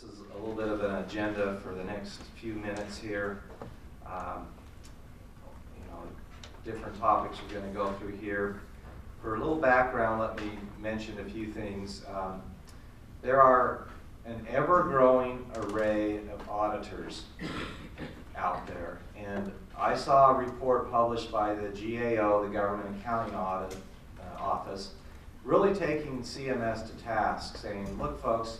This is a little bit of an agenda for the next few minutes here. Different topics we're going to go through here. For a little background, let me mention a few things. There are an ever-growing array of auditors out there, and I saw a report published by the GAO, the Government Accounting Audit Office, really taking CMS to task, saying, look folks,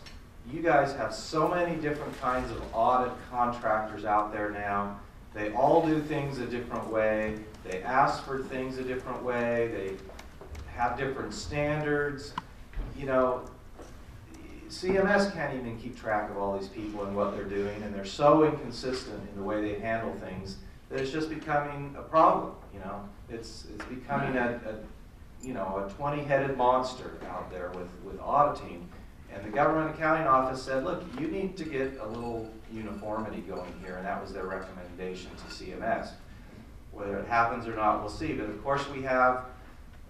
you guys have so many different kinds of audit contractors out there now. They all do things a different way. They ask for things a different way. They have different standards. You know, CMS can't even keep track of all these people and what they're doing, and they're so inconsistent in the way they handle things that it's just becoming a problem. You know, it's becoming a 20-headed monster out there with auditing. And the Government Accounting Office said, look, you need to get a little uniformity going here, and that was their recommendation to CMS. Whether it happens or not, we'll see. But of course, we have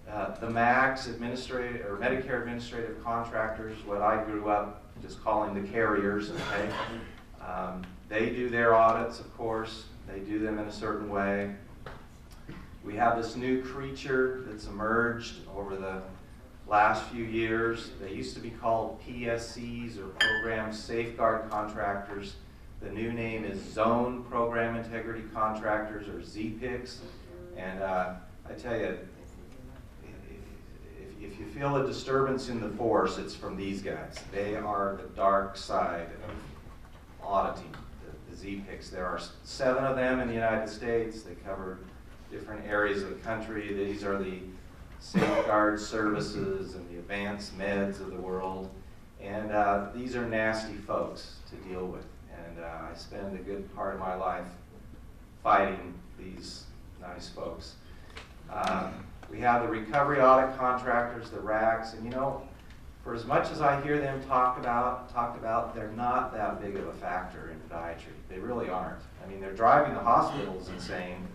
the MACs, Medicare Administrative Contractors, what I grew up just calling the carriers. Okay, they do their audits, of course. They do them in a certain way. We have this new creature that's emerged over the last few years. They used to be called PSCs, or Program Safeguard Contractors. The new name is Zone Program Integrity Contractors, or ZPICs. And I tell you, if you feel a disturbance in the force, it's from these guys. They are the dark side of auditing, the ZPICs. There are 7 of them in the United States. They cover different areas of the country. These are the Safeguard Services and the Advanced Meds of the world. And these are nasty folks to deal with. And I spend a good part of my life fighting these nice folks. We have the Recovery Audit Contractors, the RACs, and you know, for as much as I hear them talked about, they're not that big of a factor in podiatry. They really aren't. I mean, they're driving the hospitals insane,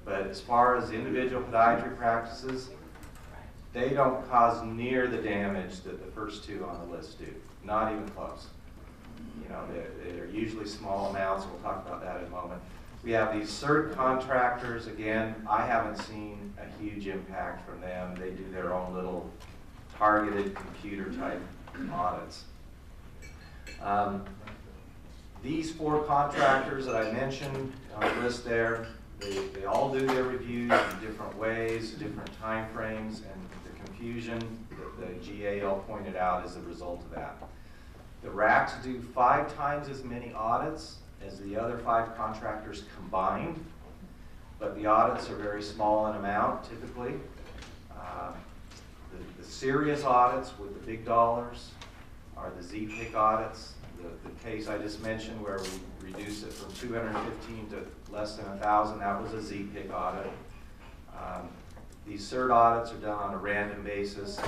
but as far as individual podiatry practices, they don't cause near the damage that the first 2 on the list do. Not even close. You know, they're usually small amounts. We'll talk about that in a moment. We have these CERT contractors. Again, I haven't seen a huge impact from them. They do their own little targeted computer type audits. These 4 contractors that I mentioned on the list there, they all do their reviews in different ways, different time frames, and the confusion that the GAO pointed out is a result of that. The RACs do 5 times as many audits as the other 5 contractors combined, but the audits are very small in amount, typically. The serious audits with the big dollars are the ZPIC audits. The case I just mentioned where we reduced it from 215 to less than 1,000, that was a ZPIC audit. These CERT audits are done on a random basis.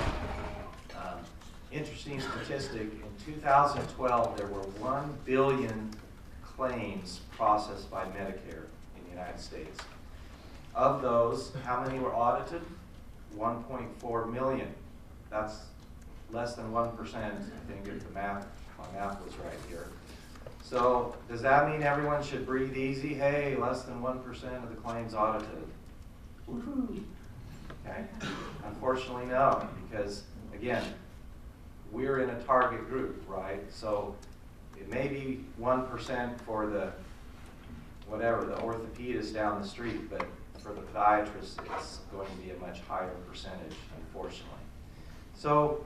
Interesting statistic, in 2012 there were 1 billion claims processed by Medicare in the United States. Of those, how many were audited? 1.4 million. That's less than 1%, I think, if my math was right here. So does that mean everyone should breathe easy? Hey, less than 1% of the claims audited. Woohoo! Okay? Unfortunately, no, because again, we're in a target group, right? So it may be 1% for the orthopedist down the street, but for the podiatrist, it's going to be a much higher percentage, unfortunately. So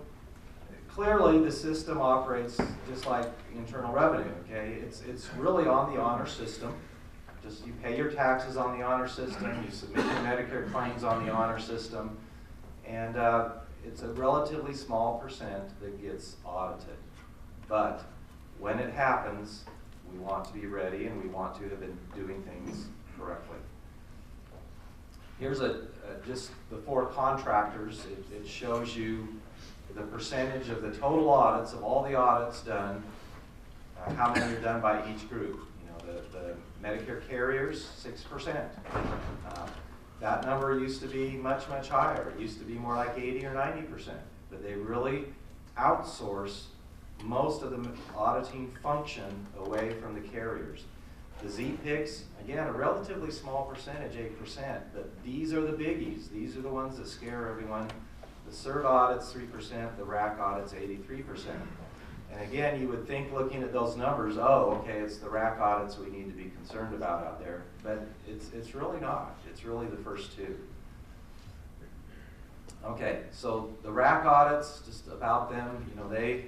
clearly, the system operates just like internal revenue, okay? It's really on the honor system. Just you pay your taxes on the honor system, you submit your Medicare claims on the honor system, and it's a relatively small percent that gets audited. But when it happens, we want to be ready and we want to have been doing things correctly. Here's just the 4 contractors. It shows you the percentage of the total audits, of all the audits done, how many are done by each group. You know, the Medicare carriers, 6%. That number used to be much, much higher. It used to be more like 80 or 90%. But they really outsource most of the auditing function away from the carriers. The ZPICs, again, a relatively small percentage, 8%, but these are the biggies. These are the ones that scare everyone. The CERT audits, 3%, the RAC audits, 83%. And again, you would think looking at those numbers, oh, okay, it's the RAC audits we need to be concerned about out there. But it's really not. It's really the first two. Okay, so the RAC audits, just about them, you know, they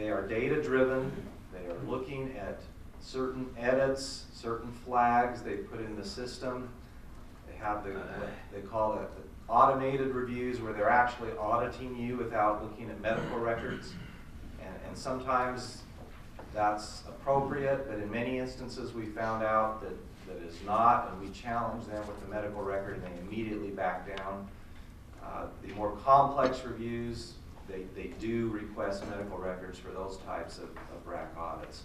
are data driven. They are looking at certain edits, certain flags they put in the system. They have what they call the automated reviews, where they're actually auditing you without looking at medical records. And sometimes that's appropriate, but in many instances we found out that is not, and we challenge them with the medical record and they immediately back down. The more complex reviews, they do request medical records for those types of RAC audits.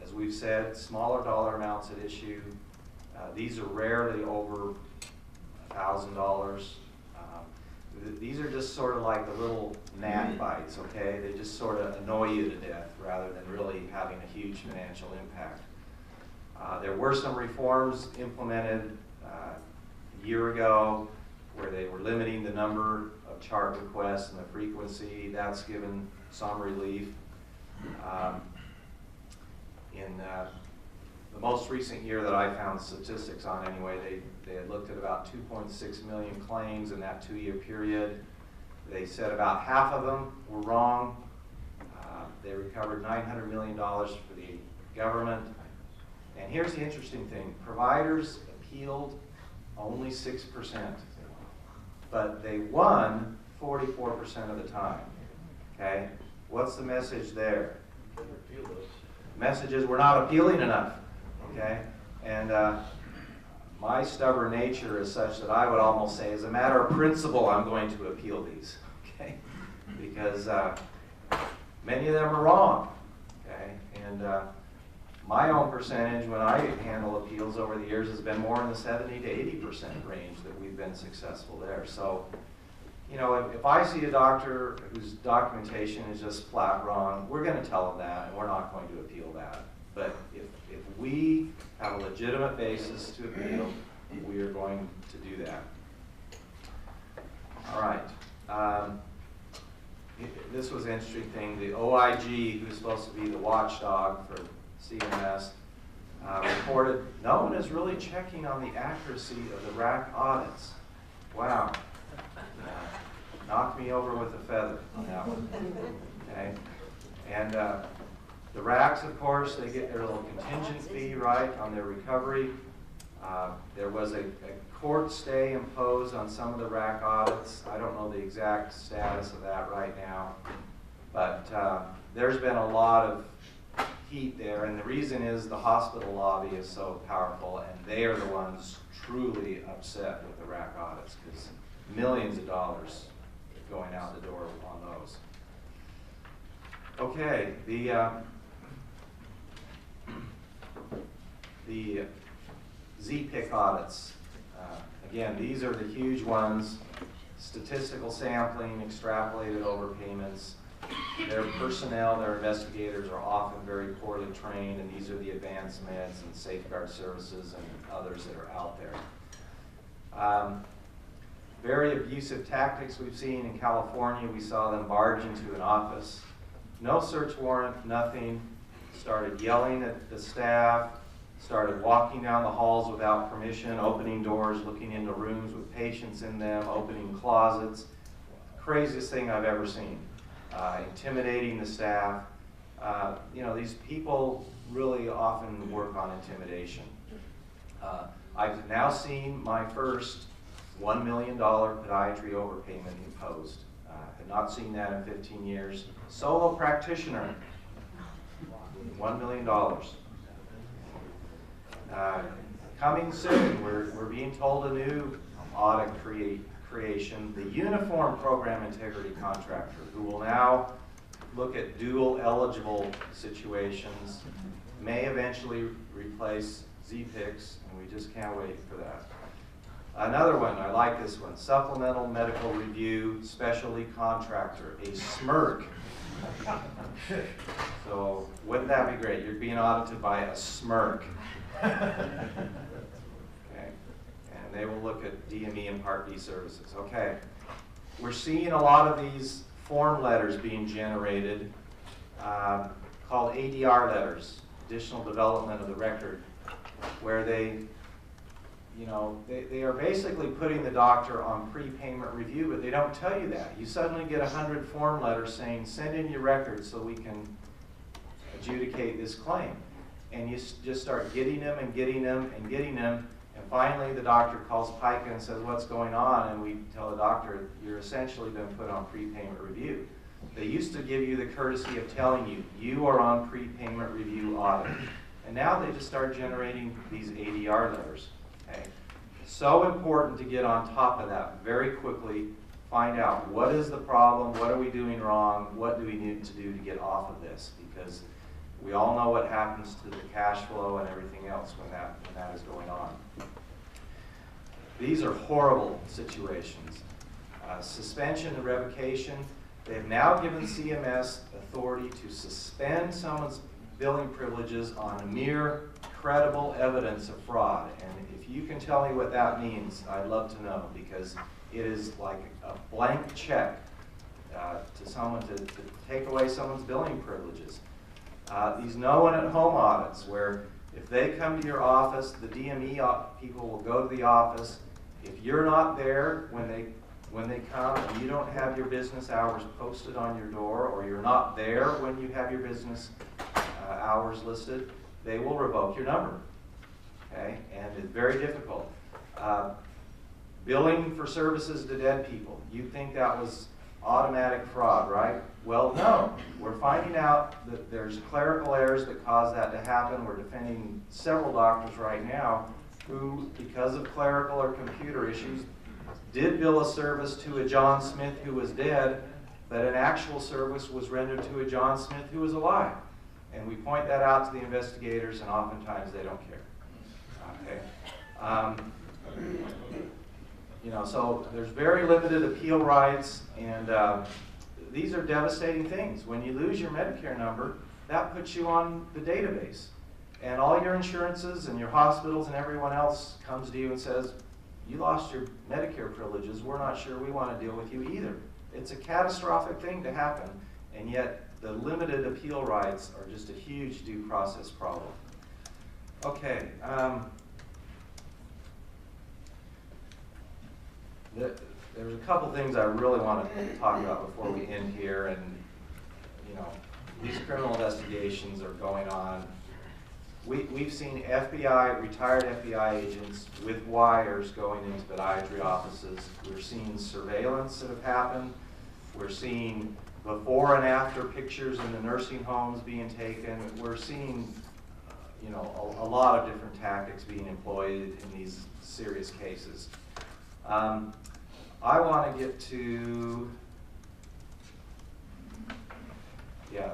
As we've said, smaller dollar amounts at issue. These are rarely over $1,000. These are just sort of like the little gnat bites, okay? They just sort of annoy you to death rather than really having a huge financial impact. There were some reforms implemented a year ago where they were limiting the number of chart requests and the frequency. That's given some relief. In the most recent year that I found statistics on anyway, they had looked at about 2.6 million claims in that 2-year period. They said about half of them were wrong. They recovered $900 million for the government. And here's the interesting thing. Providers appealed only 6%, but they won 44% of the time. Okay? What's the message there? Message is we're not appealing enough. Okay? And my stubborn nature is such that I would almost say, as a matter of principle, I'm going to appeal these. Okay? Because many of them are wrong. Okay? And my own percentage when I handle appeals over the years has been more in the 70 to 80% range that we've been successful there. So, you know, if I see a doctor whose documentation is just flat wrong, we're going to tell them that, and we're not going to appeal that. But if we have a legitimate basis to appeal, we are going to do that. All right. This was an interesting thing. The OIG, who's supposed to be the watchdog for CMS, reported no one is really checking on the accuracy of the RAC audits. Wow. Knocked me over with a feather on that one. Okay. And the RACs, of course, they get their little contingent fee, right, on their recovery. There was a court stay imposed on some of the RAC audits. I don't know the exact status of that right now, but there's been a lot of heat there, and the reason is the hospital lobby is so powerful, and they are the ones truly upset with the RAC audits, because millions of dollars going out the door on those. Okay, the ZPIC audits. Again, these are the huge ones. Statistical sampling, extrapolated overpayments. Their personnel, their investigators are often very poorly trained, and these are the advanced meds and safeguard services and others that are out there. Very abusive tactics we've seen in California. We saw them barge into an office. No search warrant, nothing. Started yelling at the staff, started walking down the halls without permission, opening doors, looking into rooms with patients in them, opening closets. Craziest thing I've ever seen. Intimidating the staff. You know, these people really often work on intimidation. I've now seen my first $1 million podiatry overpayment imposed. Had not seen that in 15 years. Solo practitioner, $1 million. Coming soon, we're being told a new audit creation, the Uniform Program Integrity Contractor, who will now look at dual eligible situations, may eventually replace ZPICs, and we just can't wait for that. Another one, I like this one, Supplemental Medical Review Specialty Contractor, a SMRC. So wouldn't that be great? You're being audited by a smirk. Okay. And they will look at DME and Part B services. Okay. We're seeing a lot of these form letters being generated called ADR letters, additional development of the record, where they are basically putting the doctor on prepayment review, but they don't tell you that. You suddenly get 100 form letters saying, send in your records so we can adjudicate this claim. And you just start getting them and getting them and getting them, and finally the doctor calls PICA and says, what's going on? And we tell the doctor, you're essentially been put on prepayment review. They used to give you the courtesy of telling you, you are on prepayment review audit. And now they just start generating these ADR letters. Okay. So important to get on top of that very quickly, find out what is the problem, what are we doing wrong, what do we need to do to get off of this, because we all know what happens to the cash flow and everything else when that is going on. These are horrible situations. Suspension and revocation. They've now given CMS authority to suspend someone's billing privileges on mere credible evidence of fraud. And if you can tell me what that means, I'd love to know, because it is like a blank check to someone to take away someone's billing privileges. These no one at home audits, where if they come to your office, the DME people will go to the office. If you're not there when they come and you don't have your business hours posted on your door, or you're not there when you have your business hours listed, they will revoke your number. Okay, and it's very difficult. Billing for services to dead people. You think that was automatic fraud, right? Well, no. We're finding out that there's clerical errors that cause that to happen. We're defending several doctors right now who, because of clerical or computer issues, did bill a service to a John Smith who was dead, but an actual service was rendered to a John Smith who was alive. And we point that out to the investigators, and oftentimes they don't care. Okay. So there's very limited appeal rights, and these are devastating things. When you lose your Medicare number, that puts you on the database. And all your insurances and your hospitals and everyone else comes to you and says, you lost your Medicare privileges, we're not sure we want to deal with you either. It's a catastrophic thing to happen, and yet the limited appeal rights are just a huge due process problem. Okay. There's a couple things I really want to talk about before we end here, and these criminal investigations are going on. We've seen retired FBI agents with wires going into podiatry offices. We're seeing surveillance that have happened. We're seeing before and after pictures in the nursing homes being taken. We're seeing a lot of different tactics being employed in these serious cases. I want to get to,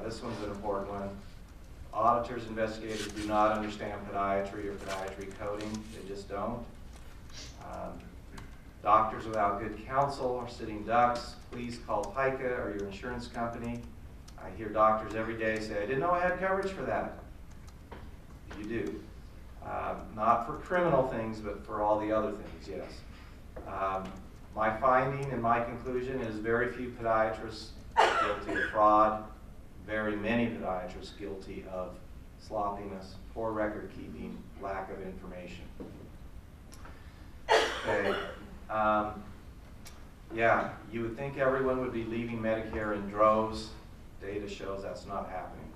this one's an important one. Auditors, investigators do not understand podiatry or podiatry coding. They just don't. Doctors without good counsel are sitting ducks. Please call PICA or your insurance company. I hear doctors every day say, I didn't know I had coverage for that. You do. Not for criminal things, but for all the other things, yes. My finding and my conclusion is very few podiatrists guilty of fraud, very many podiatrists guilty of sloppiness, poor record keeping, lack of information. Okay. You would think everyone would be leaving Medicare in droves. Data shows that's not happening.